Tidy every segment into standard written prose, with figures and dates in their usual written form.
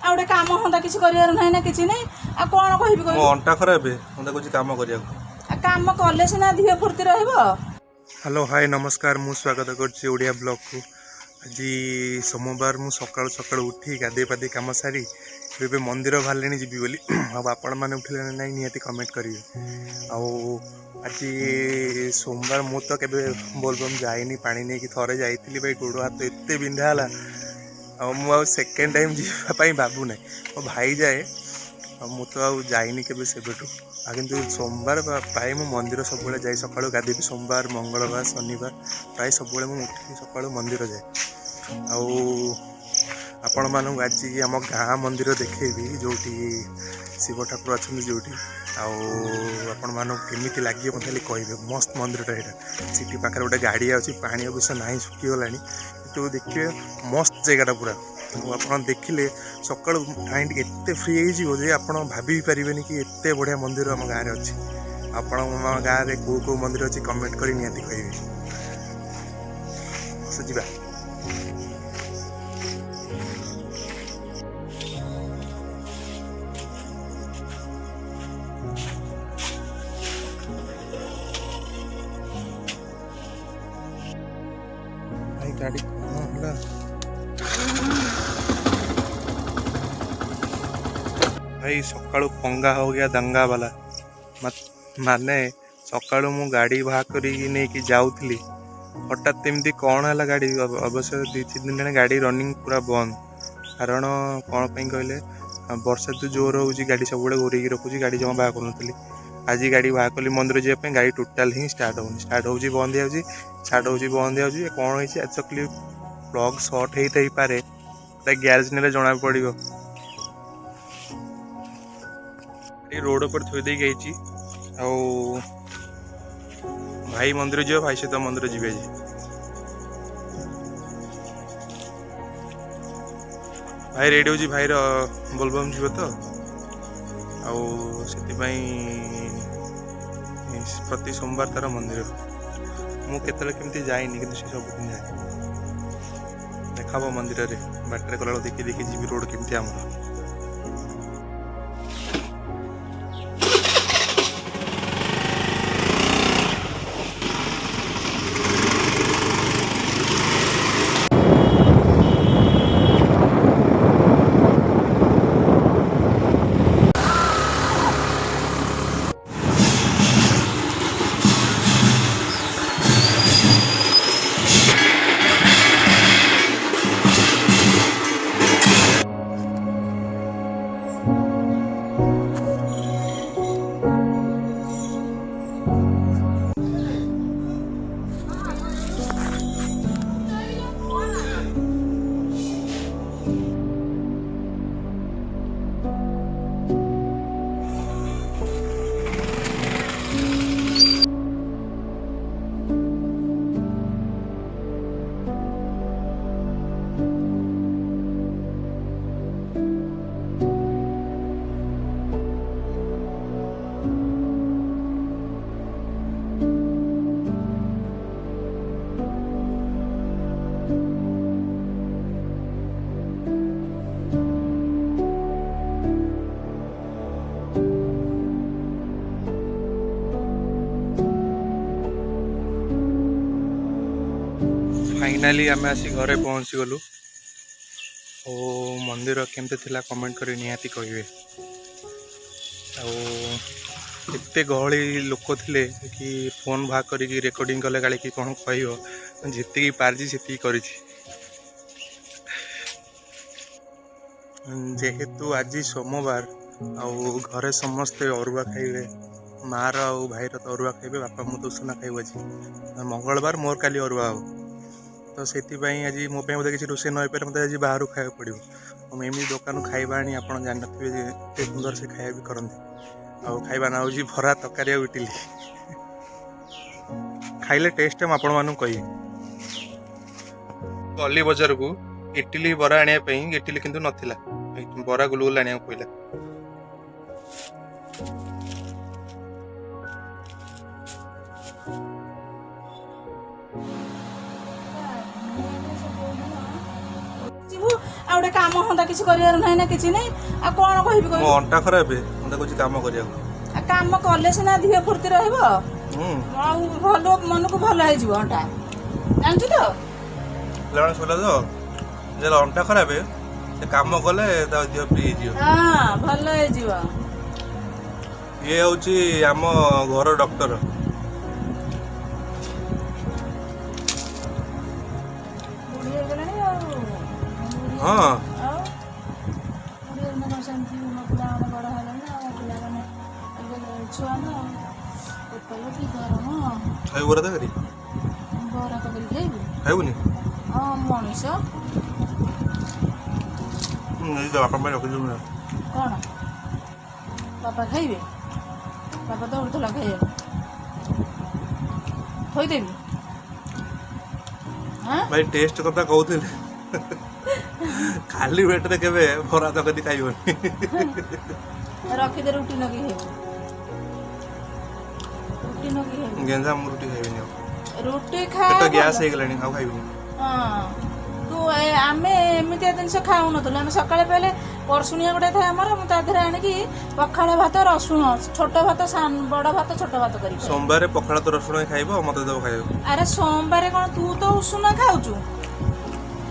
आ गोटे काम हंता किसी करियार नहीं ना किसी नहीं आ कौन कहबी मो अंटा खराब है मते कुछ काम करिया काम कले सीना देह फुर्ती रहिबो। हेलो हाय नमस्कार मु स्वागत करछि ओडिया ब्लॉग को। आज सोमवार मु सकाळ सकाळ उठी गाधे पाधे काम सारी ए मंदिर बाहर जीवी बोली अब आपण मैंने उठिले ना निहाती कमेंट करेंगे। आज सोमवार मु तो केबे बोलबम जाइनी पानी नहीं कि थरे जाइली भाई गोड़ हाथ एत बिंधा है मु सेकेंड टाइम जीवाई भावु ना मो भाई जाए मु तो आईनी के सेबेठू कि सोमवार प्राय मु मंदिर सब जाए सका गाधे सोमवार मंगलवार शनिवार प्राय सब उठी सका मंदिर जाए आपण मानक आज आम गाँ मंदिर देखेबी जो शिव ठाकुर अच्छा जो आपण मानक केमी लगे मत खाली कहे मस्त मंदिर यहाँ सिटी पाखे गोटे गाड़ी अच्छी पानी अवश्य ना सुखीगला तो देखिए मस्त जगह पूरा आप देखिले सका माइंड एत फ्री हो आप भाभी पारे कि एत बढ़िया मंदिर आम गाँव में अच्छी आपण गाँव में कौ कौ मंदिर अच्छी कमेंट कर निहाती कहे सुझा गाड़ी भाई सका पंगा हो गया दंगा वाला माने सका मु गाड़ी बाहा कर जाऊली हठात एमती कौन है गाड़ी अवश्य 2-3 दिन गाड़ी रनिंग पूरा बंद कारण कौन कहले वर्षा तो जोर हो गाड़ी सब घोरी रखुची गाड़ी जमा बाहा कर आज गाड़ी बाहा कली मंदिर जावाई गाड़ी टोटाल ही स्टार्ट हो बंद हो स्टार्ट हो बंद हो कौन है एक्चुअली प्लग सर्ट होता ही पारे गैरेज ने जना पड़ो रोड पर थोई दे गई भाई मंदिर जीव भाई सहित मंदिर जी भाई रेडी हो भाई बोलबम जीव तो प्रति सोमवार तार मंदिर मु केमती जाइनी कि सब दिन जाए देखा मंदिर में बाटर गला देखी देखी जी रोड केमती आमर फाइनाली आम आसी घरे पहुँची गलु मंदिर केमती थिला कमेंट कर निहाती कहे एते गहली लोक थे कि फोन बाहा कर रेकर्डिंग कले गाड़ी कि कौन कह जी पार्जी से कर जेहेतु आज सोमवार घरे समस्ते अरुआ खाइबे मार आउ भाईर तो अरुआ खाइबे बापा मु तो उषना खाइबे आज मंगलवार मोर काली अरुआ हो तो से आज मो किसी रोषे न पारे मतलब आज बाहर खाया पड़ो एमती दुकान खाଇବା आनी आप जानते एत सुंदर से खाया भी करते खाଇବା ना हूँ भरा तकारी इटिली खाइले टेस्ट आपण मानू कही गली बजार को इटिली बरा आने इटिली किंतु नथिला बरा गुलगुला आने पड़ा ଆଉ ଗୋଟେ କାମ ହନ୍ତା କିଛି କରିବାର ନାହିଁ ନା କିଛି ନାହିଁ ଆଉ କଣ କହିବି ମୋ କହିବି ଅଣ୍ଟା ଖରାପ ମତେ କହୁଛି କାମ କରିବାକୁ। ଆଉ କାମ କଲେ ସିନା ଦେହ ଫୁର୍ତ୍ତି ରହିବ ଆଉ ଭଲ ମନକୁ ଭଲ ହେଇଯିବ ଅଣ୍ଟା ଜାଣିଛୁ ତ ପିଲାମାନେ ଶୋଇଲା ତ ଯେତେବେଳେ ଅଣ୍ଟା ଖରାପ ସେ କାମ କଲେ ତା ଦେହ ଫ୍ରି ହେଇଯିବ। ହଁ ଭଲ ହେଇଯିବ। ଇଏ ହଉଛି ଆମ ଘର ଡକ୍ଟର। ବୁଢୀ ହେଇଗଲାଣି ଆଉ ହଁ ଆଉ ବୁଢୀ ହେଇଗଲାଣି ସେମିତି ମୋ ପିଲାମାନେ ବଡ଼ ହେଲେଣି ଆଉ ପିଲାମାନେ ଛୁଆ ନା ଉପାୟ କି ଗରମ ଖାଇବୁ ବରା ତରକାରୀ ବରା ତରକାରୀ ଖାଇବୁ ଖାଇବୁନି? ହଁ ମଣିଷ ବାପା ପାଇଁ ରଖିଦେବୁ ନା। କଣ ବାପା ଖାଇବେ? ବାପା ଦୌଡ଼ୁଥିଲା ଖାଇବାକୁ ଥୋଇଦେବି ଭାଇ ଟେଷ୍ଟ କଥା କହୁଥିଲେ ଖାଲି ପେଟରେ କେବେ ବରା ତରକାରୀ ଖାଇବନି। ରଖିଦେ ରୁଟି ନଗେଇ ଖାଇବୁ ରୁଟି ନଗେଇ ଖାଇବୁ ଗେଞ୍ଜା ମୁଁ ରୁଟି ଖାଇବିନି ଆଉ ରୁଟି ପେଟ ଖା ଗ୍ୟାସ୍ ହେଇଗଲାଣି ଆଉ ଖାଇବିନି। ହଁ ତୁ ଆମେ ଏମିତିଆ ଜିନିଷ ଖାଉନଥିଲୁ ଆମେ ସକାଳେ ପାଇଲେ ପରଶୁଣିଆ ଗୋଟେ ଥାଏ ଆମର ମୁଁ ତା ଦେହରେ ଆଣିକି ପଖାଳ ଭାତ ରସୁଣ ଛୋଟ ଭାତ ବଡ଼ ଭାତ ଛୋଟ ଭାତ କରିକି ସୋମବାର ପଖାଳ ତ ରସୁଣ ଖାଇବ ମତେ ଦେବ ଖାଇବାକୁ। ଆରେ ସୋମବାର କଣ ତୁ ତ ଉଷୁନା ଖାଉଛୁ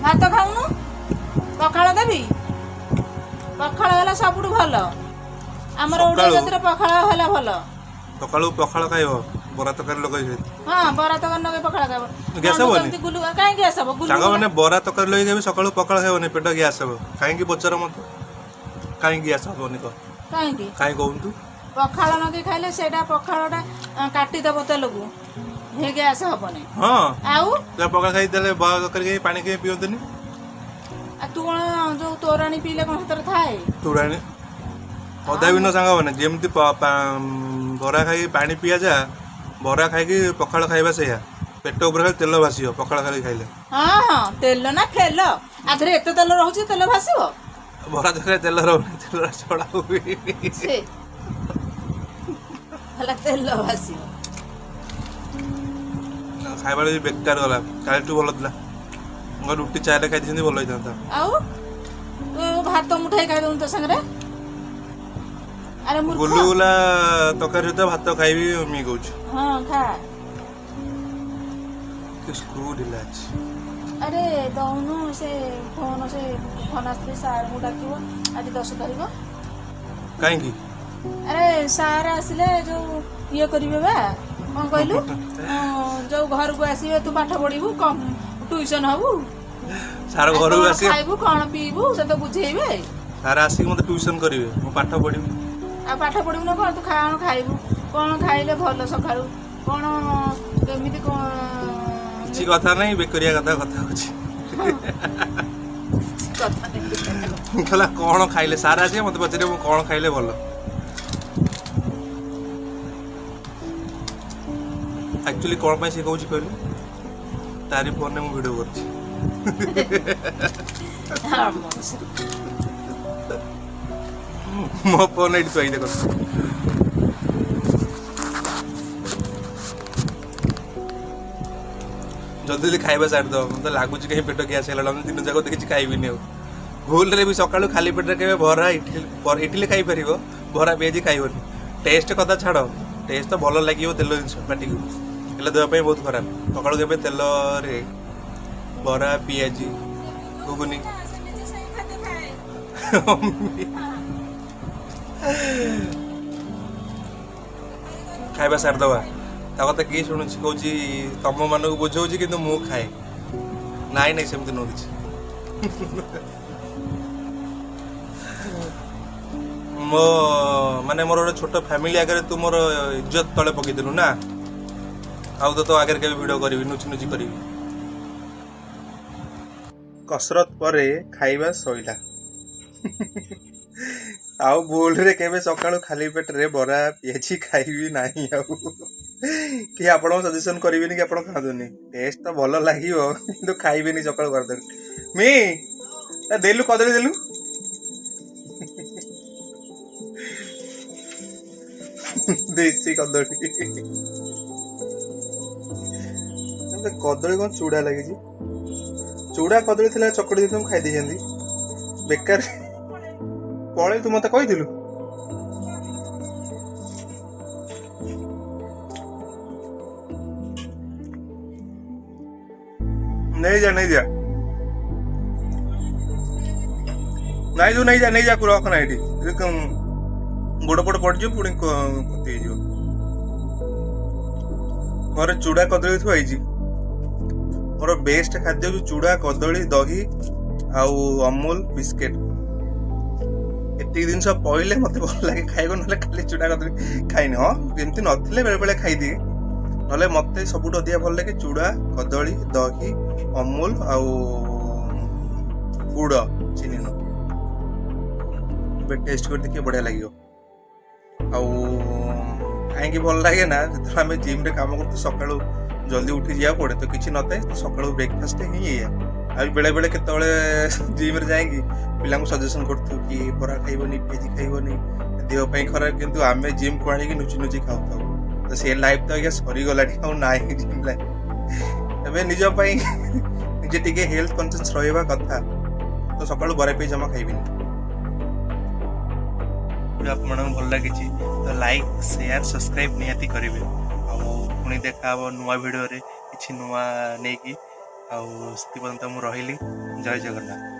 ଭାତ ଖାଉନୁ ପଖାଳ ଦେବି ପଖାଳ ହେଲା ସବୁଠୁ ଭଲ ଆମର ଓଡ଼ିଆ ଜାତିର ପଖାଳ ହେଲା ଭଲ। ସକାଳୁ ପଖାଳ ଖାଇବ ବରା ତରକାରୀ ଲଗେଇ ହଁ ବରା ତରକାରୀ ଲଗେଇ ପଖାଳ ଖାଇବ ଗ୍ୟାସ୍ ହବନି? କାହିଁକି ଗ୍ୟାସ୍ ହବ ସାଙ୍ଗମାନେ ବରା ତରକାରୀ ଲଗେଇ ଖାଇବେ ସକାଳୁ ପଖାଳ ଖାଇବନି ପେଟ ଗ୍ୟାସ୍ ହବ କାହିଁକି ପଚାର ମତେ କାହିଁକି ଗ୍ୟାସ୍ ହବନି କହ କାହିଁକି କହୁନ୍ତୁ? ପଖାଳ ଲଗେଇ ଖାଇଲେ ସେଇଟା ପଖାଳଟା କାଟିଦବ ତେଲକୁ ହେ ଗ୍ୟାସ୍ ହବନି। ହଁ ଆଉ ପଖାଳ ଖାଇ ଦେଲେ ବରା ତରକାରୀ ଖାଇ ପାଣି ଖାଇ ପିଅନ୍ତିନି। ଆଉ ତୁ କଣ ଯୋଉ ତୋରାଣୀ ପିଇଲେ କଣ ସେଥିରେ ଥାଏ ତୋରାଣୀ ଅଦା ବିନ ସାଙ୍ଗମାନେ ଯେମିତି ବରା ଖାଇକି ପାଣି ପିଆଯା ବରା ଖାଇକି ପଖାଳ ଖାଇବା ସେଇଆ ପେଟ ଉପରେ ଖାଲି ତେଲ ଭାସିବ ପଖାଳ ଖାଲି ଖାଇଲେ। ହଁ ହଁ ତେଲ ନା ଫେଲ ଆଧରେ ଏତେ ତେଲ ରହୁଛି ତେଲ ଭାସିବ ବରା ତରକାରୀ ତେଲ ରହୁନି ତେଲ ଛଡା ହୁଏ ହେଲା ତେଲ ଭାସିବ ଖାଇବା ବେକାର ଗଲା କାଲିଠୁ ଭଲ ଥିଲା ରୁଟି ଚାରେ ଖାଇ ଦେଇଛନ୍ତି ଭଲ ହେଇଥାନ୍ତା। ଆଉ ତୁ ଭାତ ମୁଠାଇ ଖାଇଦଉନୁ ତୋ ସାଙ୍ଗରେ ଆରେ ଗୁଲୁଗୁଲା ତରକାରୀ ସହିତ ଭାତ ଖାଇବି ମି କହୁଛି। ହଁ ଖା ସ୍କ୍ରୁ ଢିଲା ଅଛି। ଆରେ ଦଉନୁ ସେ ଫୋନ ଆସିଥିଲେ ସାର୍ଙ୍କୁ ଡାକିବ ଆଜି 10 ତାରିଖ। କାହିଁକି? ଆରେ ସାର୍ ଆସିଲେ ଯୋଉ ଇଏ କରିବେ ବା କଣ କହିଲୁ ଯୋଉ ଘରକୁ ଆସିବେ ତୁ ପାଠ ପଢିବୁ ଟ୍ୟୁସନ ହବୁ ସାର୍ ଘରକୁ ଆସିବେ ଖାଇବୁ କଣ ପିଇବୁ ସେ ତ ବୁଝେଇବେ। ସାର୍ ଆସିକି ମତେ ଟ୍ୟୁସନ କରିବେ ମୁଁ ପାଠ ପଢିବି ଆଉ ପାଠ ପଢିବୁ ନା କଣ ତୁ କଣ ଖାଇବୁ କଣ ଖାଇଲେ ଭଲ ସକାଳୁ କଣ କେମିତି କଣ କିଛି କଥା ନାହିଁ ବେକରିଆ କଥା ହଉଛି କହିଲା କଣ ଖାଇଲେ ସାର୍ ଆସିବେ ମତେ ପଚାରିବେ ମୁଁ କଣ ଖାଇଲେ ଭଲ। ଆକ୍ଚୁଆଲି କଣ ପାଇଁ ସେ କହୁଛି କହିଲୁ ତାରି ଫୋନରେ ମୁଁ ଭିଡ଼ିଓ କରୁଛି। ମୋ ଫୋନ ଏଇଠି ଥୁଆଇ ଦେଖ ଜଲ୍ଦି ଖାଇବା ଛାଡ଼ିଦବ ମତେ ଲାଗୁଛି କାହିଁ ପେଟ ଗ୍ୟାସ୍ ହେଇଗଲା ଦିନ ଯାକ କିଛି ଖାଇବିନି ଆଉ ଭୁଲରେ ବି ସକାଳୁ ଖାଲି ପେଟରେ କେବେ ବରା ଇଟିଲି ଖାଇପାରିବ ବରା ପିଆଜି ଖାଇବନି। ଟେଷ୍ଟ କଥା ଛାଡ଼ ଟେଷ୍ଟ ତ ଭଲ ଲାଗିବ ତେଲ ଜିନିଷ ପାଟିକୁ ହେଲେ ଦେହ ପାଇଁ ବହୁତ ଖରାପ ସକାଳୁ କେବେ ତେଲରେ ବରା ପିଆଜି ଘୁଗୁନି ଖାଇବା ସାରିଦବା ତା କଥା କିଏ ଶୁଣୁଛି କହୁଛି ତମ ମାନଙ୍କୁ ବୁଝଉଛି କିନ୍ତୁ ମୁଁ ଖାଏ ନାଇଁ ସେମିତି ନୁହଁ କିଛି ମୋର ଗୋଟେ ଛୋଟ ଫ୍ୟାମିଲି ଆଗରେ ତୁ ମୋର ଇଜ୍ଜତ ତଳେ ପକେଇଦେଲୁ ନା ଆଉ ତ ଆଗରେ କେବେ ଭିଡ଼ିଓ କରିବି ନୁଚି କରିବି। କସରତ ପରେ ଖାଇବା ସଇଲା ଆଉ ଭୁଲରେ କେବେ ସକାଳୁ ଖାଲି ପେଟରେ ବରା ପିଆଜି ଖାଇବି ନାହିଁ ଆଉ କି ଆପଣଙ୍କୁ ସଜେସନ କରିବେନି କି ଆପଣ ଖାଆନ୍ତୁନି ଟେଷ୍ଟ ତ ଭଲ ଲାଗିବ କିନ୍ତୁ ଖାଇବେନି ସକାଳୁ କରିଦେବେ ମି ଦେଲୁ କଦଳୀ ଦେଲୁ ଦେଶୀ କଦଳୀ କଦଳୀ କଣ ଚୁଡ଼ା ଲାଗିଛି ଚୁଡ଼ା କଦଳୀ ଥିଲା ଚକଟି ଦେଇଥିଲେ ମୁଁ ଖାଇ ଦେଇଛନ୍ତି बेकार पळे तू मते कहिथिलु नहीं जा नहीं जा को रखना एठी गोड़ पड़ पड़ जो पुणी कति जो मोर चूड़ा कदली थुआई मोर बेस्ट खाद्य जो चूड़ा कदली दही आउ अमूल बिस्किट एति दिन सब पहिले मते भल लागे खाइबो नले खाली चूड़ा कदली खाइनी हां एमती नथिले बेले बेले खाइ दी नले मते सबुठ अधिक भल लागे चूड़ा कदली दही अमूल आउ गुड़ चीनी न टेस्ट कर देखिए बढ़िया लगे कहीं भल लगे ना जो आम जिम रे काम करते सका जल्दी उठी जा पड़े तो किसी नए तो सका ब्रेकफास्ट ही आ बेले बेले केतले जिम रे जाएंगी पिला सजेसन करतु कि बरा खाइबनी पिजी खाइबनी देह खराब किंतु आम जिम को आनी नुची नुची खाऊ तो से लाइफ तो आज्ञा सरीगला ना जिम लाइफ एवं निजे टिके हेल्थ कॉन्शियस रहा कथा तो सका बरा पे जमा खाइबनी आपन भल लगी तो लाइक शेयर सब्सक्राइब निहाती करेंगे पुणी देखा नुआ वीडियो रे किछि नुआ नहीं कि आउ से पर्यंत मुझे रही जय जगन्नाथ।